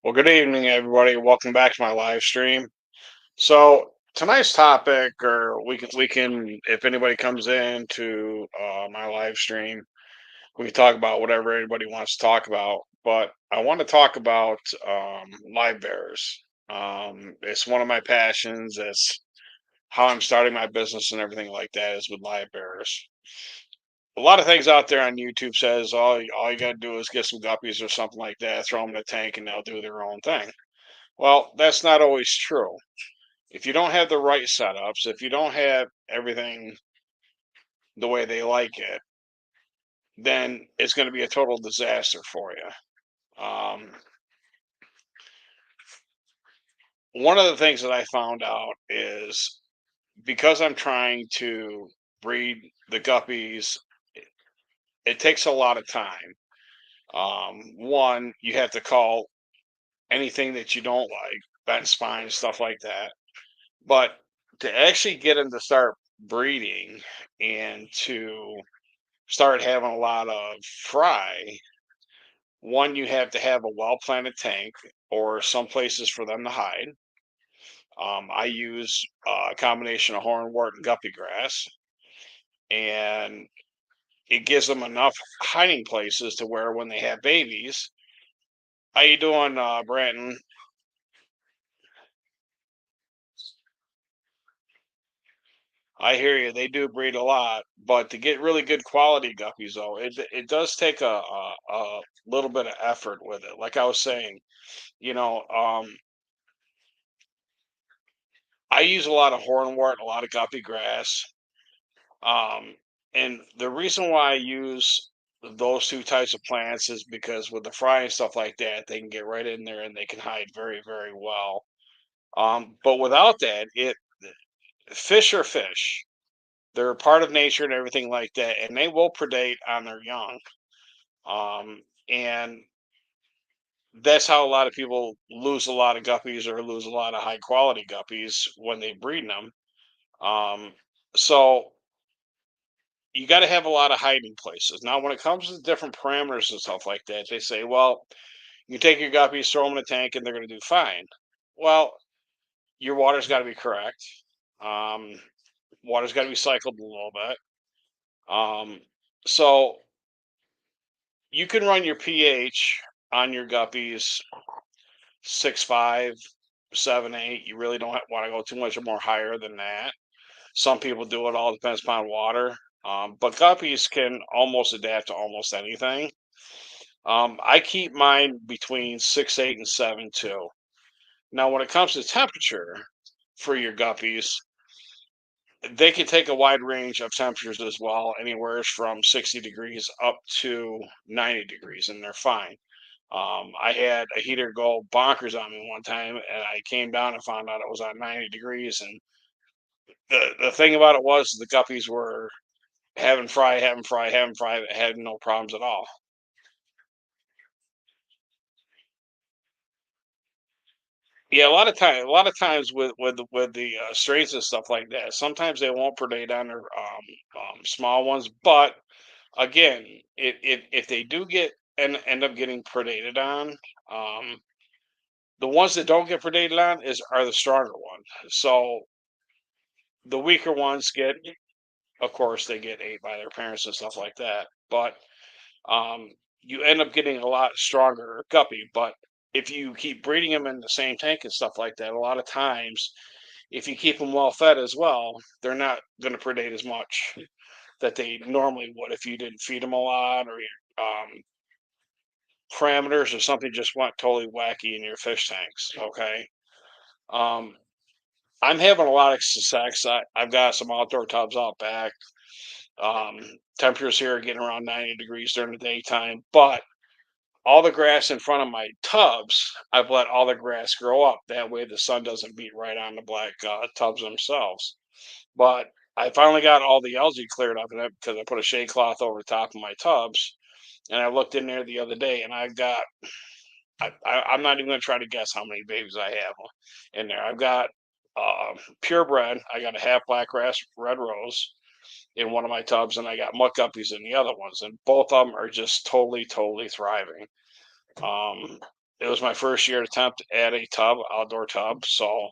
Well, good evening, everybody. Welcome back to my live stream. So tonight's topic, or we can, if anybody comes in to my live stream, we can talk about whatever anybody wants to talk about. But I want to talk about live bearers. It's one of my passions. It's how I'm starting my business and everything like that is with live bearers. A lot of things out there on YouTube says all you got to do is get some guppies or something like that, throw them in a tank, and they'll do their own thing. Well, that's not always true. If you don't have the right setups, if you don't have everything the way they like it, then it's going to be a total disaster for you. One of the things that I found out is because I'm trying to breed the guppies, it takes a lot of time. One, you have to call anything that you don't like, bent spine, stuff like that. But to actually get them to start breeding and to start having a lot of fry, one, you have to have a well planted tank or some places for them to hide. I use a combination of hornwort and guppy grass, and it gives them enough hiding places to where when they have babies, how you doing, Branton? I hear you. They do breed a lot, but to get really good quality guppies, though, it does take a little bit of effort with it. Like I was saying, you know, I use a lot of hornwort, a lot of guppy grass, um, and the reason why I use those two types of plants is because with the fry and stuff like that, they can get right in there and they can hide very, very well. But without that, it fish are fish. They're a part of nature and everything like that, and they will predate on their young. And that's how a lot of people lose a lot of guppies or lose a lot of high quality guppies when they breed them. Um, so you got to have a lot of hiding places. Now, when it comes to different parameters and stuff like that, they say, well, you take your guppies, throw them in a tank, and they're going to do fine. Well, your water's got to be correct. Um, Water's got to be cycled a little bit. Um, so you can run your pH on your guppies 6.5, 7.8. You really don't want to go too much more higher than that. Some people do it. All depends upon water. But guppies can almost adapt to almost anything. I keep mine between 6.8 and 7.2. Now, when it comes to temperature for your guppies, they can take a wide range of temperatures as well, anywhere from 60 degrees up to 90 degrees, and they're fine. I had a heater go bonkers on me one time, and I came down and found out it was at 90 degrees. And the thing about it was the guppies were having fry, having fry, having fry, had no problems at all. Yeah, a lot of times with the strays and stuff like that, sometimes they won't predate on their small ones. But again, if they do get and end up getting predated on, um, the ones that don't get predated on are the stronger ones. So the weaker ones get, of course, they get ate by their parents and stuff like that. But um, you end up getting a lot stronger guppy. But if you keep breeding them in the same tank and stuff like that, a lot of times, if you keep them well fed as well, they're not going to predate as much that they normally would if you didn't feed them a lot or your parameters or something just went totally wacky in your fish tanks. Okay. Um, I'm having a lot of success. I've got some outdoor tubs out back. Um, Temperatures here are getting around 90 degrees during the daytime, but all the grass in front of my tubs, I've let all the grass grow up. That way the sun doesn't beat right on the black tubs themselves. But I finally got all the algae cleared up in it because I put a shade cloth over the top of my tubs. And I looked in there the other day and I'm not even going to try to guess how many babies I have in there. I've got purebred. I got a half black grass red rose in one of my tubs, and I got muck guppies in the other ones, and both of them are just totally, totally thriving. Um, It was my first year attempt at a tub, outdoor tub, so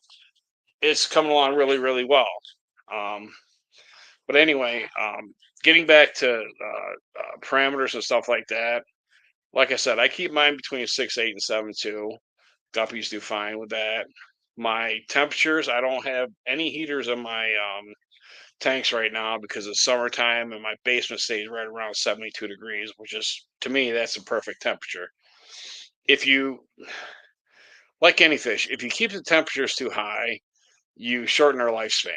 it's coming along really, really well. Um, but anyway, getting back to parameters and stuff like that. Like I said, I keep mine between 6'8" and 7'2". Guppies do fine with that. My temperatures, I don't have any heaters in my tanks right now because it's summertime and my basement stays right around 72 degrees, which is, to me, that's a perfect temperature. If you, like any fish, if you keep the temperatures too high, you shorten their lifespan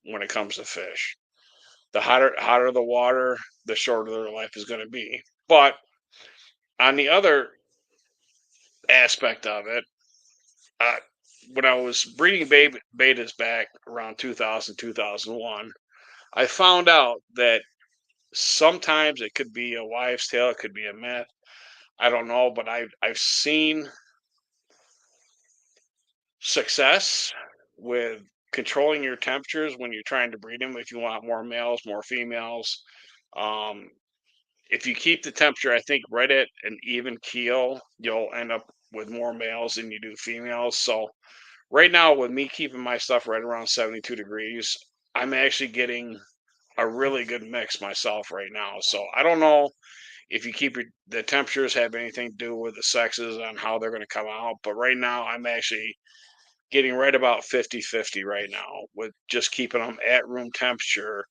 when it comes to fish. The hotter the water, the shorter their life is going to be. But on the other aspect of it, uh, when I was breeding betas back around 2000, 2001, I found out that sometimes it could be a wives' tale, it could be a myth. I don't know, but I've seen success with controlling your temperatures when you're trying to breed them. If you want more males, more females, um, if you keep the temperature, I think right at an even keel, you'll end up with more males than you do females. So right now, with me keeping my stuff right around 72 degrees, I'm actually getting a really good mix myself right now. So I don't know if you keep the temperatures have anything to do with the sexes on how they're going to come out. But right now, I'm actually getting right about 50-50 right now with just keeping them at room temperature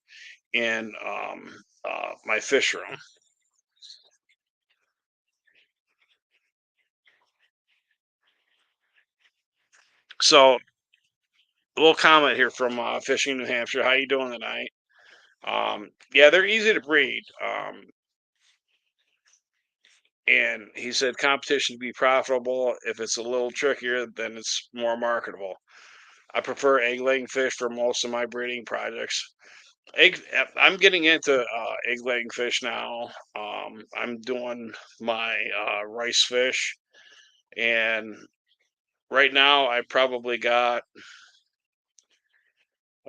in my fish room. So a little comment here from Fishing New Hampshire. How you doing tonight? Yeah, they're easy to breed. And he said competition to be profitable. If it's a little trickier, then it's more marketable. I prefer egg laying fish for most of my breeding projects. I'm getting into egg laying fish now. I'm doing my rice fish, and right now I probably got.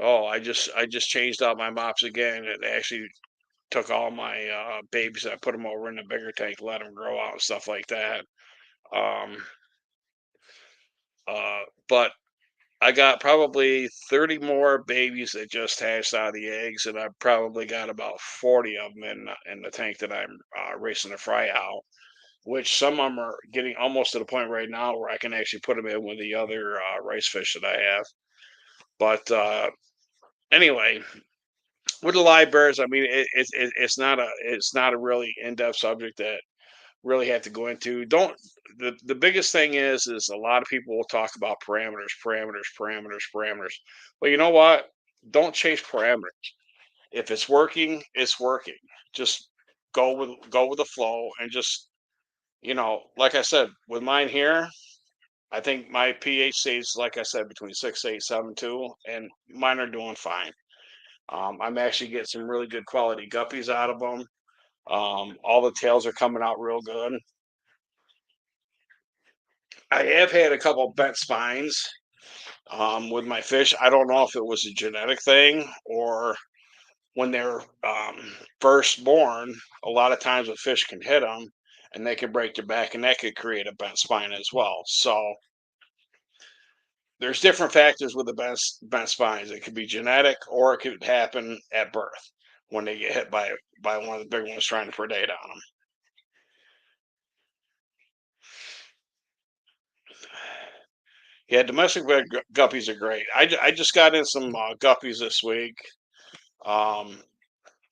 Oh, I just changed out my mops again. It actually took all my babies. I put them over in the bigger tank, let them grow out and stuff like that. Um, but I got probably 30 more babies that just hatched out of the eggs, and I've probably got about 40 of them in the tank that I'm racing to fry out. Which some of them are getting almost to the point right now where I can actually put them in with the other rice fish that I have. But anyway, with the live bears, I mean, it's not a really in depth subject that really have to go into. Don't the biggest thing is a lot of people will talk about parameters, parameters, parameters, parameters. Well, you know what? Don't chase parameters. If it's working, it's working. Just go with the flow and just like I said, with mine here, I think my pH stays like I said between 6.8, 7.2, and mine are doing fine. I'm actually getting some really good quality guppies out of them. All the tails are coming out real good. I have had a couple bent spines with my fish. I don't know if it was a genetic thing or when they're first born. A lot of times a fish can hit them and they can break their back, and that could create a bent spine as well. So there's different factors with the bent spines. It could be genetic or it could happen at birth when they get hit by one of the big ones trying to predate on them. Yeah, domestic bred guppies are great. I just got in some guppies this week. Um,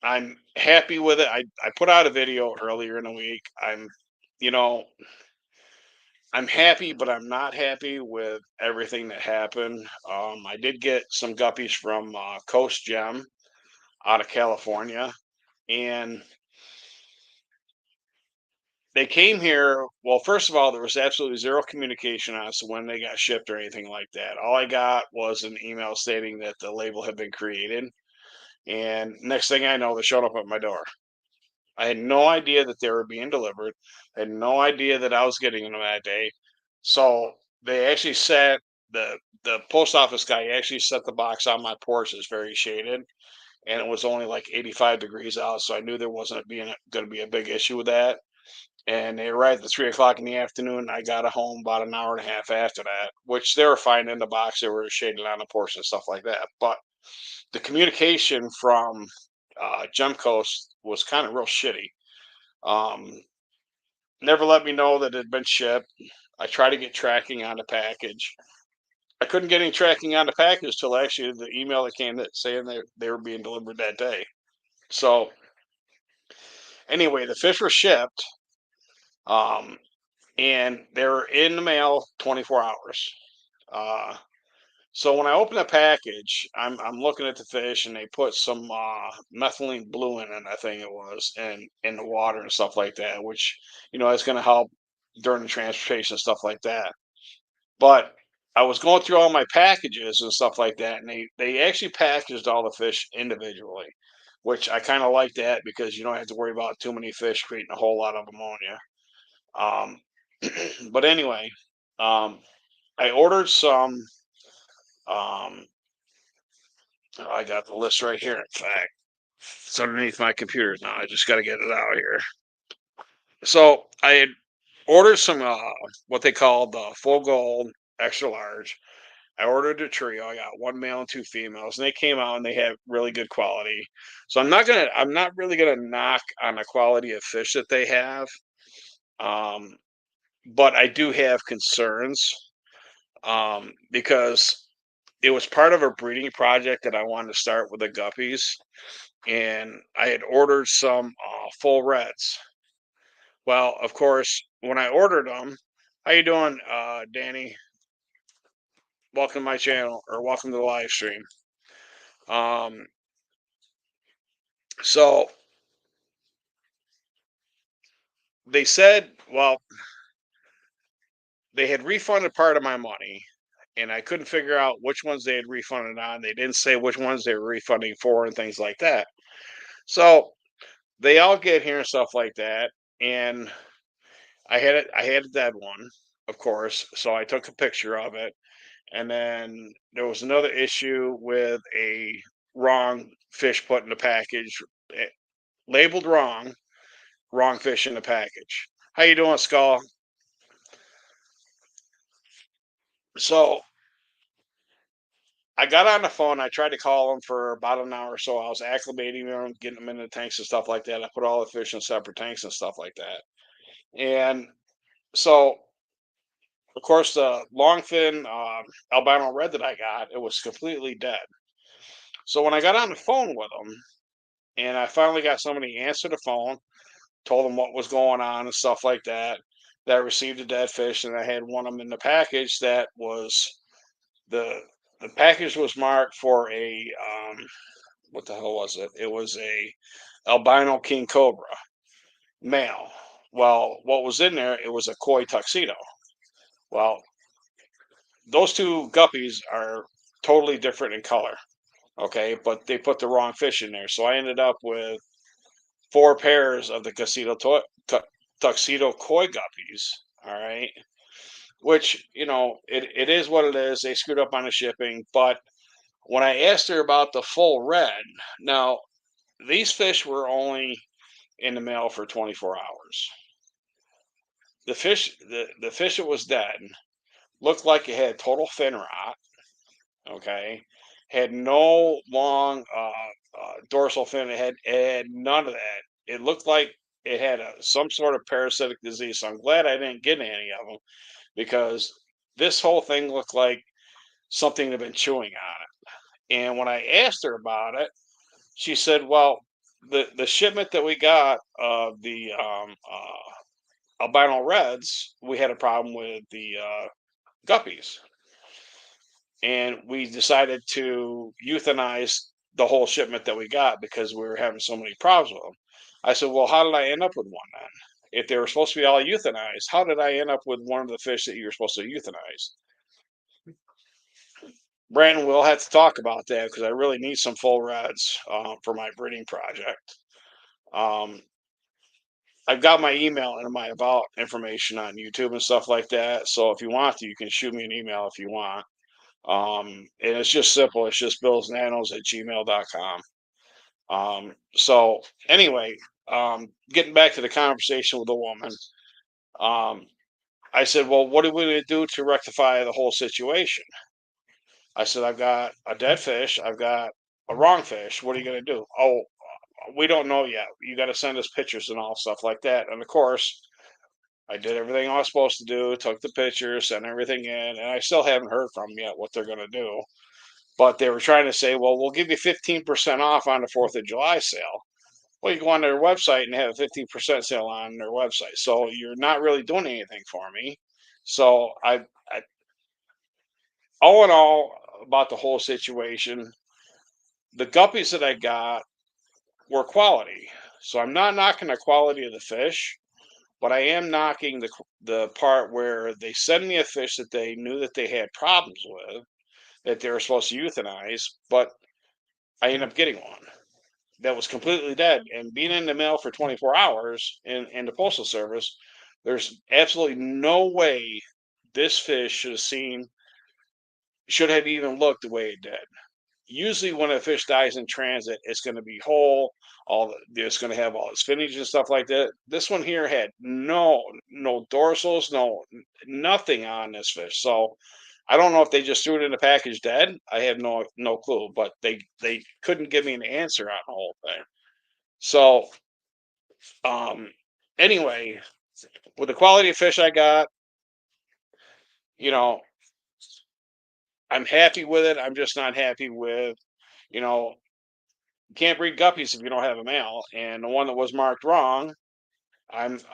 I'm happy with it. I put out a video earlier in the week. You know, I'm happy, but I'm not happy with everything that happened. I did get some guppies from Coast Gem out of California, and they came here. Well, first of all, there was absolutely zero communication as to when they got shipped or anything like that. All I got was an email stating that the label had been created, and next thing I know, they showed up at my door. I had no idea that they were being delivered. I had no idea that I was getting them that day. So they actually set the post office guy actually set the box on my porch. It's very shaded, and it was only like 85 degrees out, so I knew there wasn't being going to be a big issue with that. and they arrived at 3 o'clock in the afternoon. I got home about an hour and a half after that, which they were fine in the box. They were shaded on the porch and stuff like that. But the communication from Gemcoast was kind of real shitty. Um, Never let me know that it had been shipped. I tried to get tracking on the package. I couldn't get any tracking on the package till actually the email that came that saying they were being delivered that day. So anyway, the fish were shipped, um, and they were in the mail 24 hours. Uh, so when I open the package, I'm looking at the fish, and they put some methylene blue in it. I think it was, and in the water and stuff like that, which is going to help during the transportation and stuff like that. But I was going through all my packages and stuff like that, and they actually packaged all the fish individually, which I kind of like that because you don't have to worry about too many fish creating a whole lot of ammonia. Um, but anyway, um, I ordered some. Um, oh, I got the list right here. In fact, it's underneath my computer now. I just got to get it out here. So I had ordered some what they call the full gold extra large. I ordered a trio. I got one male and two females, and they came out and they have really good quality. So I'm not really gonna knock on the quality of fish that they have. Um, but I do have concerns because it was part of a breeding project that I wanted to start with the guppies, and I had ordered some full reds. Well, of course, when I ordered them, how you doing, Danny? Welcome to my channel or welcome to the live stream. Um, so they said, well, they had refunded part of my money, and I couldn't figure out which ones they had refunded on. They didn't say which ones they were refunding for and things like that. So they all get here and stuff like that. And I had a dead one, of course. So I took a picture of it. And then there was another issue with a wrong fish put in the package, eh, labeled wrong fish in the package. How you doing, Skull? So I got on the phone. I tried to call them for about an hour or so. I was acclimating them, getting them in the tanks and stuff like that. I put all the fish in separate tanks and stuff like that. And so, of course, the longfin albino red that I got, it was completely dead. So when I got on the phone with them, and I finally got somebody to answer the phone, told them what was going on and stuff like that, that I received a dead fish, and I had one of them in the package that was the the package was marked for a what the hell was it? It was a albino king cobra male. Well, what was in there? It was a koi tuxedo. Well, those two guppies are totally different in color. Okay, but they put the wrong fish in there, so I ended up with four pairs of the tuxedo koi guppies. All right, which it is what it is. They screwed up on the shipping, but when I asked her about the full red, now these fish were only in the mail for 24 hours. The fish that was dead looked like it had total fin rot. Okay, had no long dorsal fin. It had none of that. It looked like it had some sort of parasitic disease. So I'm glad I didn't get any of them because this whole thing looked like something had been chewing on it. And when I asked her about it, she said, "Well, the shipment that we got of the albino reds, we had a problem with the guppies, and we decided to euthanize the whole shipment that we got because we were having so many problems with them." I said, "Well, how did I end up with one then? If they were supposed to be all euthanized, how did I end up with one of the fish that you were supposed to euthanize?" Brandon, we'll have to talk about that because I really need some full reds for my breeding project. Um, I've got my email and my about information on YouTube and stuff like that. So if you want to, you can shoot me an email if you want. And it's just simple. It's just billsnanos@gmail.com. So anyway, getting back to the conversation with the woman. Um, I said, "Well, what are we going to do to rectify the whole situation?" I said, "I've got a dead fish. I've got a wrong fish. What are you going to do?" "Oh, we don't know yet. You got to send us pictures and all stuff like that." And of course, I did everything I was supposed to do, took the pictures, sent everything in, and I still haven't heard from them yet what they're going to do. But they were trying to say, "Well, we'll give you 15% off on the 4th of July sale." Well, you go on their website and have a 15% sale on their website. So you're not really doing anything for me. So I all in all, about the whole situation, the guppies that I got were quality. So I'm not knocking the quality of the fish, but I am knocking the part where they send me a fish that they knew that they had problems with, that they were supposed to euthanize, but I end up getting one that was completely dead. And being in the mail for 24 hours in the postal service, there's absolutely no way this fish should have even looked the way it did. Usually when a fish dies in transit, it's going to be whole. It's going to have all its finnage and stuff like that. This one here had no dorsals, nothing on this fish. So I don't know if they just threw it in the package dead. I have no clue, but they couldn't give me an answer on the whole thing. So um anyway, with the quality of fish I got, you know, I'm happy with it. I'm just not happy with, you know, you can't breed guppies if you don't have a male. And the one that was marked wrong, I've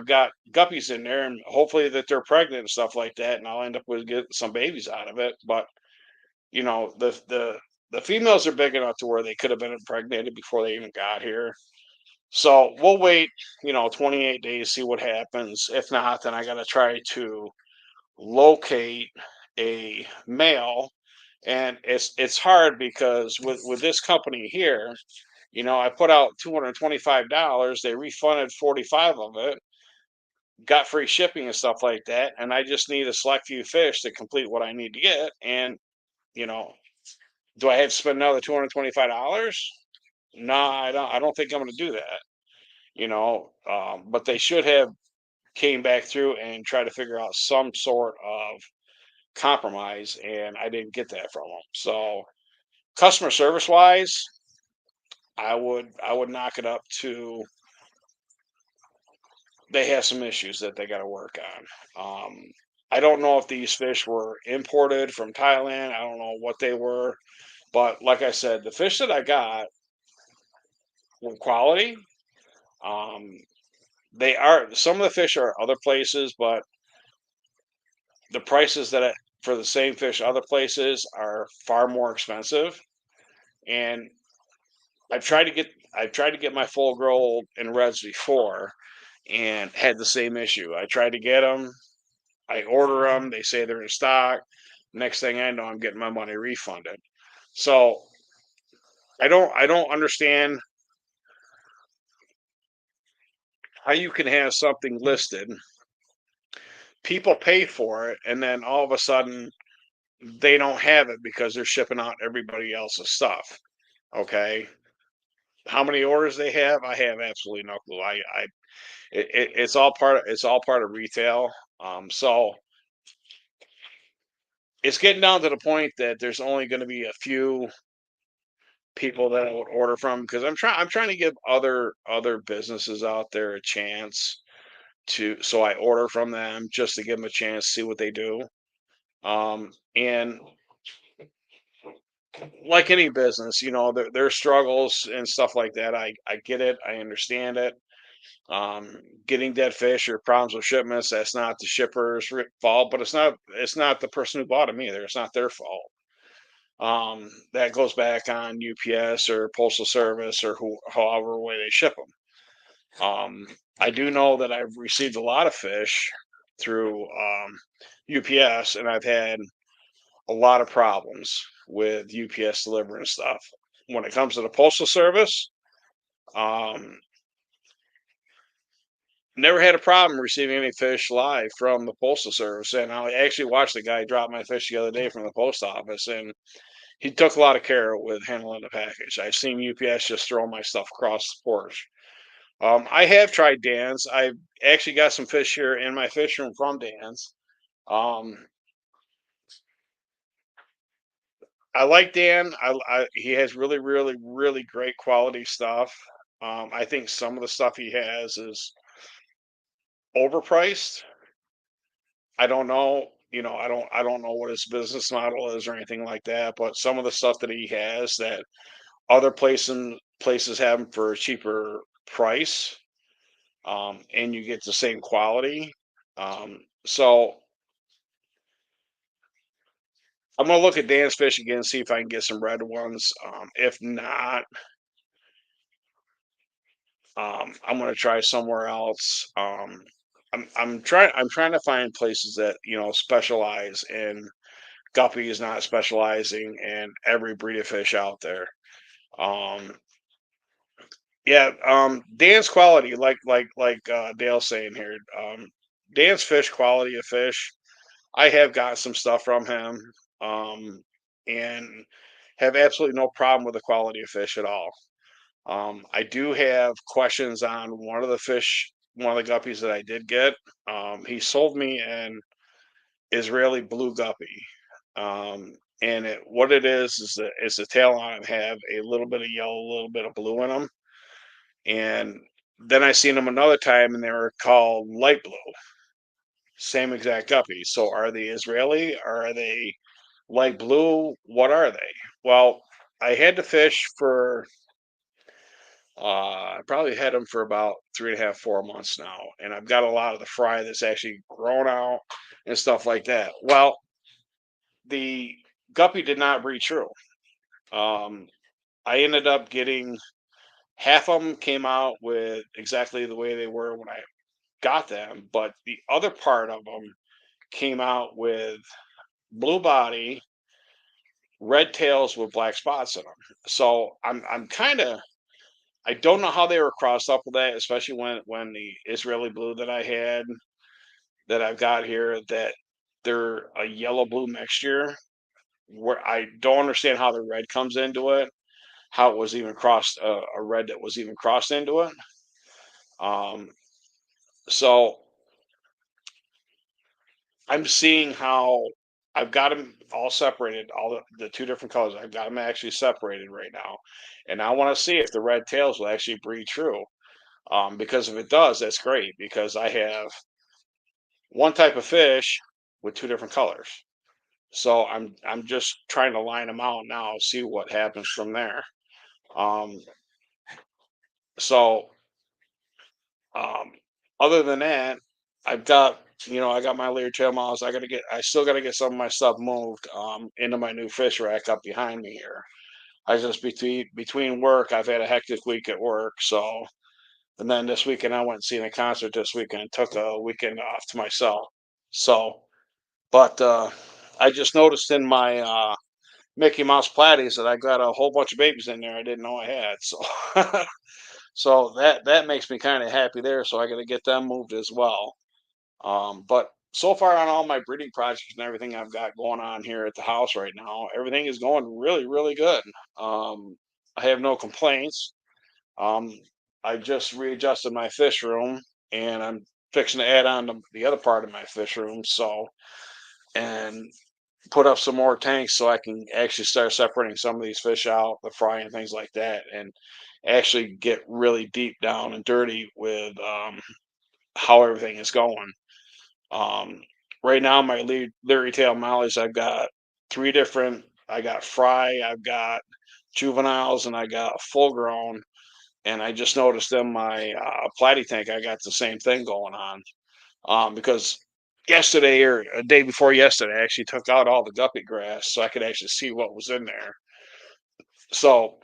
got guppies in there, and hopefully that they're pregnant and stuff like that, and I'll end up with get some babies out of it. But the females are big enough to where they could have been impregnated before they even got here. So we'll wait, 28 days, see what happens. If not, then I got to try to locate a male, and it's hard because with this company here, I put out $225. They refunded 45 of it, got free shipping and stuff like that, and I just need a select few fish to complete what I need to get. And you know, do I have to spend another $225? No, I don't. I don't think I'm going to do that. But they should have came back through and tried to figure out some sort of compromise, and I didn't get that from them. So customer service wise, I would knock it up to, they have some issues that they got to work on. I don't know if these fish were imported from Thailand. I don't know what they were, but like I said, the fish that I got were quality. Um, they are some of the fish are other places, but the prices for the same fish other places are far more expensive. And I've tried to get my full grow in reds before and had the same issue. I tried to get them, I order them, they say they're in stock. Next thing I know, I'm getting my money refunded. So I don't understand how you can have something listed, people pay for it, and then all of a sudden they don't have it because they're shipping out everybody else's stuff. Okay, how many orders they have, I have absolutely no clue. It's all part of retail. So it's getting down to the point that there's only going to be a few people that I would order from, because I'm trying to give other businesses out there a chance to, so I order from them just to give them a chance, see what they do. And like any business, their struggles and stuff like that. I get it. I understand it. Getting dead fish or problems with shipments, that's not the shipper's fault, but it's not the person who bought them either. It's not their fault. That goes back on UPS or Postal Service or however way they ship them. I do know that I've received a lot of fish through UPS, and I've had a lot of problems with UPS delivering stuff. When it comes to the Postal Service, um, never had a problem receiving any fish live from the Postal Service. And I actually watched the guy drop my fish the other day from the post office, and he took a lot of care with handling the package. I've seen UPS just throw my stuff across the porch. I have tried Dan's. I've actually got some fish here in my fish room from Dan's. Um, I like Dan. He has really, really, really great quality stuff. I think some of the stuff he has is overpriced. I don't know. I don't know what his business model is or anything like that. But some of the stuff that he has that other places have 'em for a cheaper price, and you get the same quality. So I'm gonna look at Dan's Fish again, see if I can get some red ones. If not, I'm gonna try somewhere else. I'm trying to find places that specialize in guppies, not specializing in every breed of fish out there. Um, yeah, Dan's quality, like Dale's saying here, Dan's fish quality of fish. I have got some stuff from him, and have absolutely no problem with the quality of fish at all. I do have questions on one of the guppies that I did get. He sold me an Israeli blue guppy. And what it is the tail on it have a little bit of yellow, a little bit of blue in them. And then I seen them another time, and they were called light blue, same exact guppy. So are they Israeli? Are they light blue? What are they? Well, I had to fish for I probably had them for about 3.5, 4 months now, and I've got a lot of the fry that's actually grown out and stuff like that. Well, the guppy did not breed true. Um, I ended up getting half of them came out with exactly the way they were when I got them, but the other part of them came out with blue body, red tails with black spots in them. So I'm kind of I don't know how they were crossed up with that, especially when the Israeli blue that I had that I've got here that they're a yellow blue mixture where I don't understand how the red comes into it, how it was even crossed a red that was even crossed into it. Um, so I'm seeing how I've got them all separated, all the two different colors. I've got them actually separated right now, and I want to see if the red tails will actually breed true. Because if it does, that's great because I have one type of fish with two different colors. So I'm just trying to line them out now, see what happens from there. Um, so um, other than that, I've got I got my leer tail mouse. I still gotta get some of my stuff moved into my new fish rack up behind me here. I just between work, I've had a hectic week at work, so and then this weekend I went and seen a concert this weekend, took a weekend off to myself. So, but I just noticed in my Mickey Mouse platies that I got a whole bunch of babies in there I didn't know I had. So, so that makes me kind of happy there. So I got to get them moved as well. But so far on all my breeding projects and everything I've got going on here at the house right now, everything is going really, really good. Um, I have no complaints. Um, I just readjusted my fish room, and I'm fixing to add on to the other part of my fish room. So, and put up some more tanks so I can actually start separating some of these fish out, the fry and things like that, and actually get really deep down and dirty with how everything is going. Um, right now, my leery tail mollies, I've got three different. I got fry, I've got juveniles, and I got full grown. And I just noticed in my platy tank, I got the same thing going on. Because yesterday or a day before yesterday, I actually took out all the guppy grass so I could actually see what was in there. So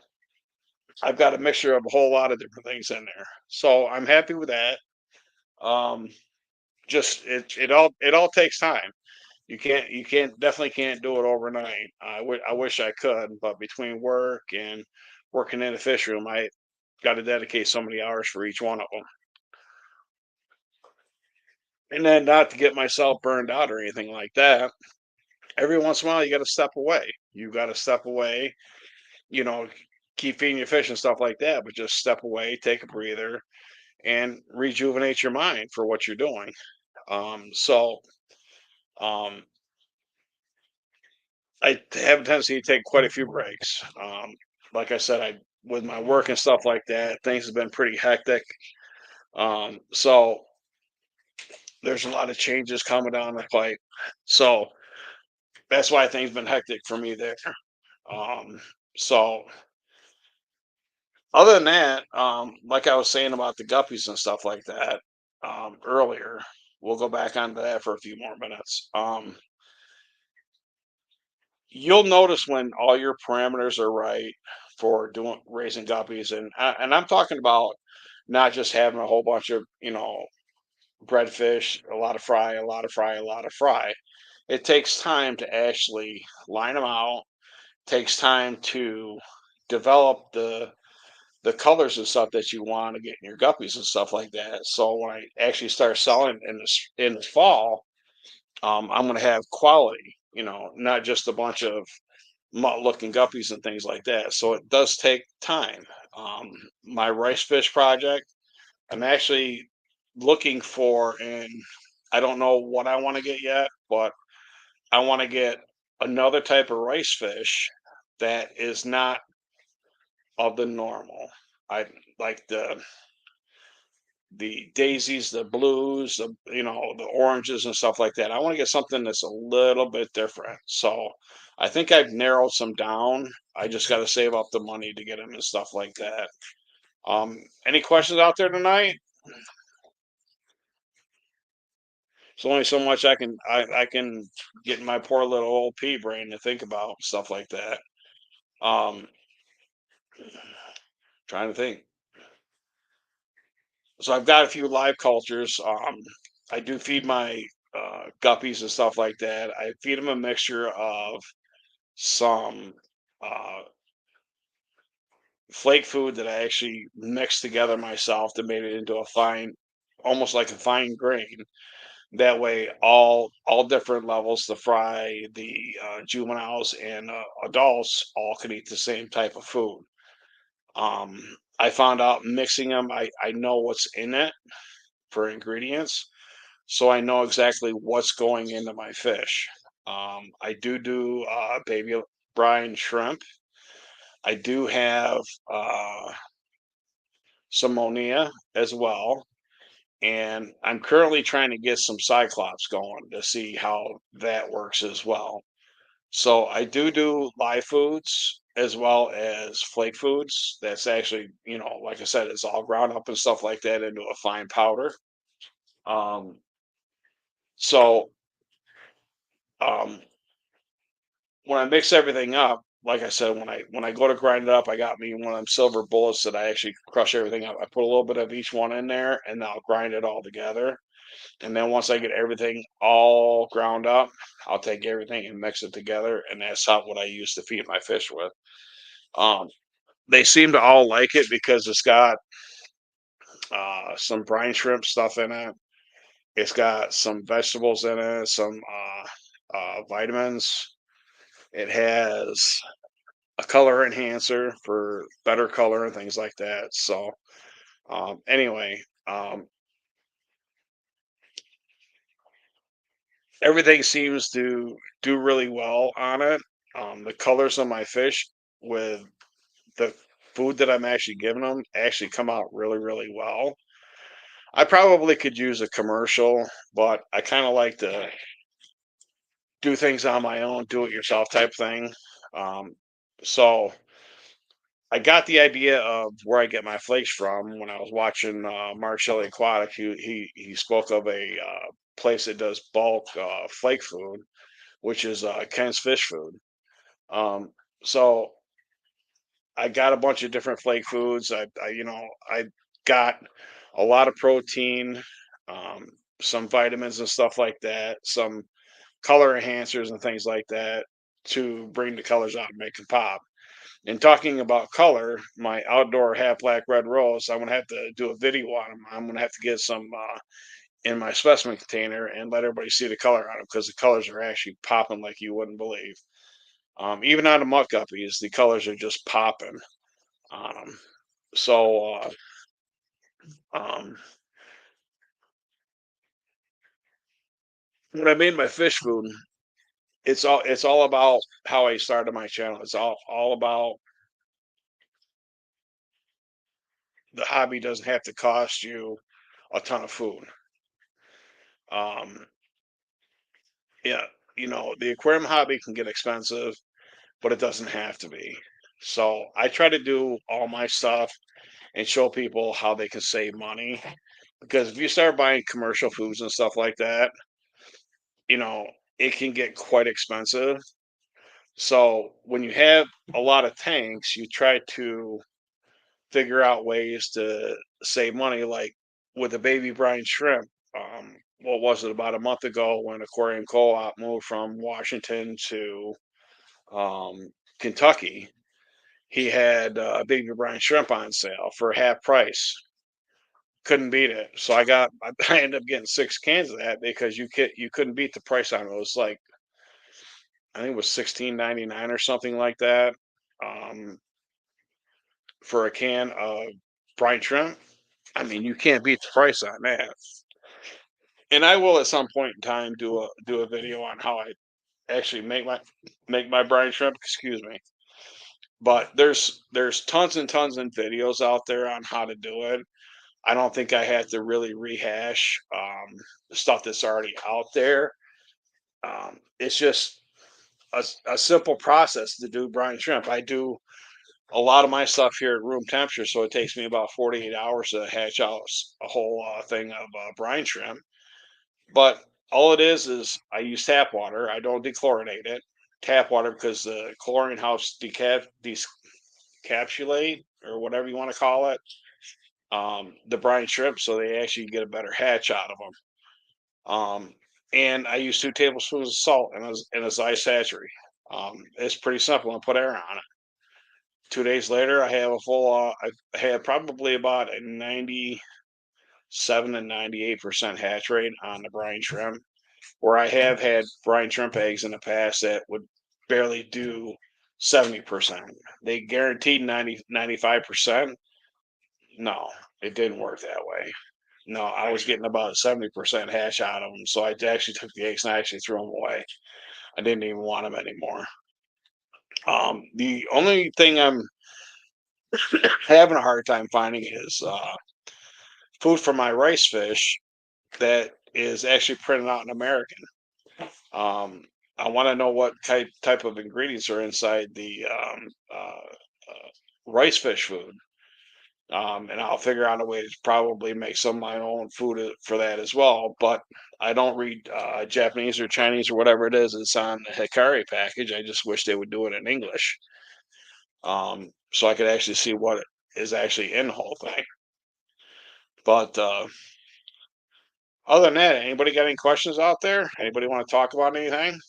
I've got a mixture of a whole lot of different things in there. So I'm happy with that. Um, just it all takes time. You definitely can't do it overnight. I wish I could, but between work and working in the fish room, I got to dedicate so many hours for each one of them. And then not to get myself burned out or anything like that. Every once in a while, you got to step away. You got to step away, you know, keep feeding your fish and stuff like that, but just step away, take a breather, and rejuvenate your mind for what you're doing. So um, I have a tendency to take quite a few breaks. Like I said, I with my work and stuff like that, things have been pretty hectic. So there's a lot of changes coming down the pipe. So that's why things been hectic for me there. Um, so other than that, like I was saying about the guppies and stuff like that earlier, we'll go back onto that for a few more minutes. You'll notice when all your parameters are right for doing raising guppies, and I'm talking about not just having a whole bunch of bread fish, a lot of fry, a lot of fry, a lot of fry. It takes time to actually line them out. Takes time to develop the colors and stuff that you want to get in your guppies and stuff like that. So when I actually start selling in the fall, I'm going to have quality, not just a bunch of mutt looking guppies and things like that. So it does take time. Um, my rice fish project, I'm actually looking for, and I don't know what I want to get yet, but I want to get another type of rice fish that is not of the normal. I like the daisies, the blues, the oranges and stuff like that. I want to get something that's a little bit different. So I think I've narrowed some down. I just got to save up the money to get them and stuff like that. Any questions out there tonight? There's only so much I can get in my poor little old pea brain to think about stuff like that. Um, trying to think. So I've got a few live cultures. I do feed my guppies and stuff like that. I feed them a mixture of some uh, flake food that I actually mixed together myself to make it into a fine, almost like a fine grain. That way, all different levels, the fry, the juveniles, and adults, all can eat the same type of food. I found out mixing them, I know what's in it for ingredients, so I know exactly what's going into my fish. I do baby brine shrimp. I do have some Monia as well, and I'm currently trying to get some Cyclops going to see how that works as well. So I do live foods as well as flake foods. That's actually, like I said, it's all ground up and stuff like that into a fine powder. Um, so um, when I mix everything up, like I said, when I go to grind it up, I got me one of them silver bullets that I actually crush everything up. I put a little bit of each one in there, and I'll grind it all together. And then once I get everything all ground up, I'll take everything and mix it together, and that's how what I use to feed my fish with. Um, they seem to all like it because it's got some brine shrimp stuff in it. It's got some vegetables in it, some vitamins. It has a color enhancer for better color and things like that. So anyway, everything seems to do really well on it. The colors of my fish with the food that I'm actually giving them actually come out really, really well. I probably could use a commercial, but I kind of like to do things on my own, do it yourself type thing. Um, so I got the idea of where I get my flakes from when I was watching Mark Shelley Aquatic. He spoke of a place that does bulk flake food, which is Ken's Fish Food. Um, so I got a bunch of different flake foods. I got a lot of protein, um, some vitamins and stuff like that, some color enhancers and things like that to bring the colors out and make them pop. And talking about color, my outdoor half black red rose, I'm gonna have to do a video on them. I'm gonna have to get some in my specimen container and let everybody see the color on them because the colors are actually popping like you wouldn't believe. Even on the muck guppies, the colors are just popping on them. So Um, when I made my fish food, it's all about how I started my channel. It's all about the hobby doesn't have to cost you a ton of food. Um, yeah, the aquarium hobby can get expensive, but it doesn't have to be. So I try to do all my stuff and show people how they can save money. Because if you start buying commercial foods and stuff like that, you know, it can get quite expensive. So when you have a lot of tanks, you try to figure out ways to save money, like with the baby brine shrimp. What was it, about a month ago when Aquarium Co-op moved from Washington to um, Kentucky? He had baby brine shrimp on sale for half price. Couldn't beat it. So I ended up getting 6 cans of that because you couldn't beat the price on it. It was like, I think it was 16.99 or something like that, um, for a can of brine shrimp. I mean, you can't beat the price on that. And I will at some point in time do a video on how I actually make my brine shrimp. Excuse me. But there's tons and tons of videos out there on how to do it. I don't think I had to really rehash the stuff that's already out there. It's just a simple process to do brine shrimp. I do a lot of my stuff here at room temperature, so it takes me about 48 hours to hatch out a whole thing of brine shrimp. But all it is I use tap water. I don't dechlorinate it. Tap water because the chlorine helps decapsulate or whatever you want to call it, the brine shrimp, so they actually get a better hatch out of them. And I use 2 tablespoons of salt in a Zeiss hatchery. It's pretty simple and put air on it. 2 days later, I have a full. I had probably about a 97 and 98% hatch rate on the brine shrimp. Where I have had brine shrimp eggs in the past that would barely do 70%. They guaranteed 95%. No, it didn't work that way. No, I was getting about a 70% hash out of them. So I actually took the eggs and I actually threw them away. I didn't even want them anymore. The only thing I'm having a hard time finding is food for my rice fish that is actually printed out in American. Um, I want to know what type of ingredients are inside the rice fish food. And I'll figure out a way to probably make some of my own food for that as well. But I don't read Japanese or Chinese or whatever it is. It's on the Hikari package. I just wish they would do it in English, so I could actually see what is actually in the whole thing. But other than that, anybody got any questions out there? Anybody want to talk about anything?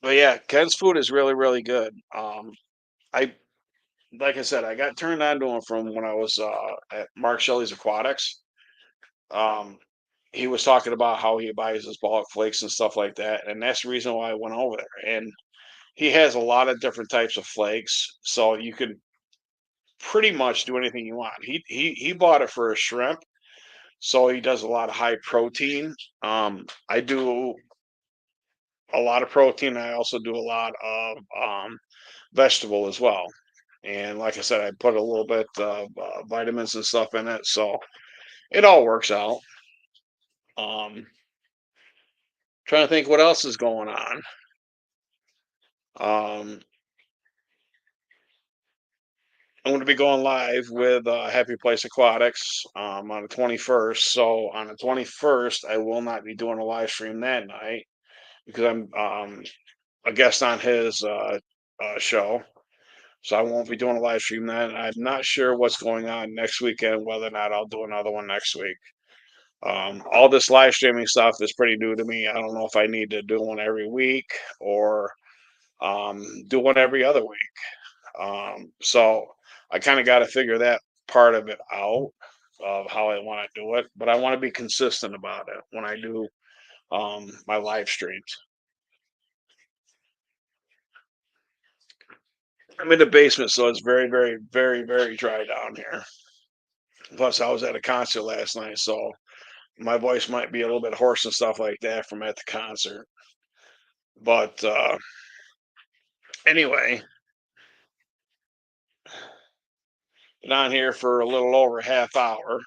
But yeah, Ken's food is really, really good. I like I said, I got turned on to him from when I was at Mark Shelley's Aquatics. Um, he was talking about how he buys his bulk flakes and stuff like that, and that's the reason why I went over there. And he has a lot of different types of flakes, so you could pretty much do anything you want. He bought it for a shrimp, so he does a lot of high protein. I do a lot of protein. I also do a lot of vegetable as well. And like I said, I put a little bit of vitamins and stuff in it, so it all works out. Um, Trying to think what else is going on. Um, I'm going to be going live with Happy Place Aquatics on the 21st. So on the 21st, I will not be doing a live stream that night because I'm a guest on his show. So I won't be doing a live stream then. I'm not sure what's going on next weekend, whether or not I'll do another one next week. All this live streaming stuff is pretty new to me. I don't know if I need to do one every week or do one every other week. So I kind of got to figure that part of it out of how I want to do it, but I want to be consistent about it when I do my live streams. I'm in the basement, so it's very, very, very, very dry down here. Plus, I was at a concert last night, so my voice might be a little bit hoarse and stuff like that from at the concert. But anyway, been on here for a little over a half hour.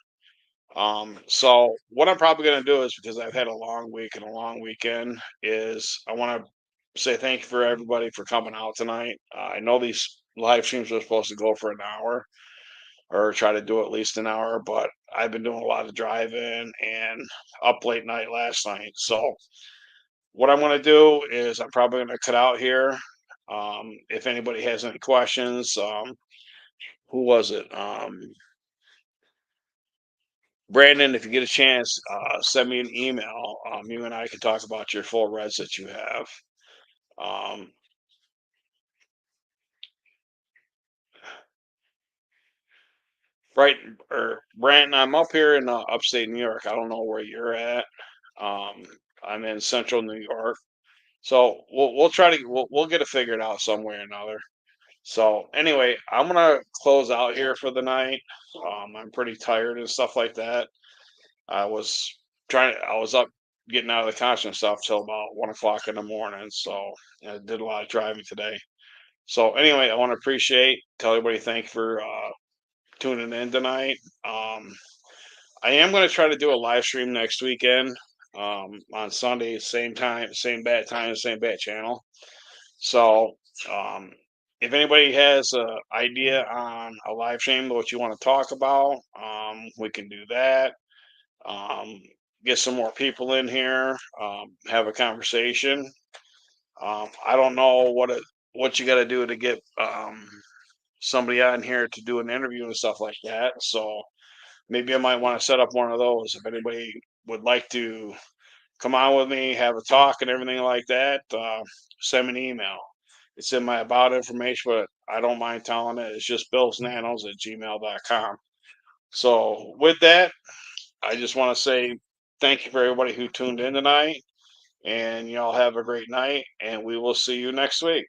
So what I'm probably going to do is, because I've had a long week and a long weekend, is I want to say thank you for everybody for coming out tonight. I know these live streams are supposed to go for an hour or try to do at least an hour, but I've been doing a lot of driving and up late night last night. So what I'm going to do is I'm probably going to cut out here. If anybody has any questions, who was it? Brandon, if you get a chance, send me an email. You and I can talk about your full reds that you have. Um, right, or Brandon, I'm up here in upstate New York. I don't know where you're at. Um, I'm in central New York, so we'll try to we'll get it figured out some way or another. So anyway, I'm gonna close out here for the night. I'm pretty tired and stuff like that. I was up getting out of the concert and stuff till about 1 o'clock in the morning. So I did a lot of driving today. So anyway, I want to tell everybody thank you for tuning in tonight. I am going to try to do a live stream next weekend on Sunday, same time, same bat channel. So um, if anybody has an idea on a live stream, what you want to talk about, we can do that. um, get some more people in here, have a conversation. I don't know what you got to do to get somebody on here to do an interview and stuff like that. So maybe I might want to set up one of those. If anybody would like to come on with me, have a talk and everything like that, send me an email. It's in my about information, but I don't mind telling it. It's just billsnanos@gmail.com. So with that, I just want to say thank you for everybody who tuned in tonight, and y'all have a great night, and we will see you next week.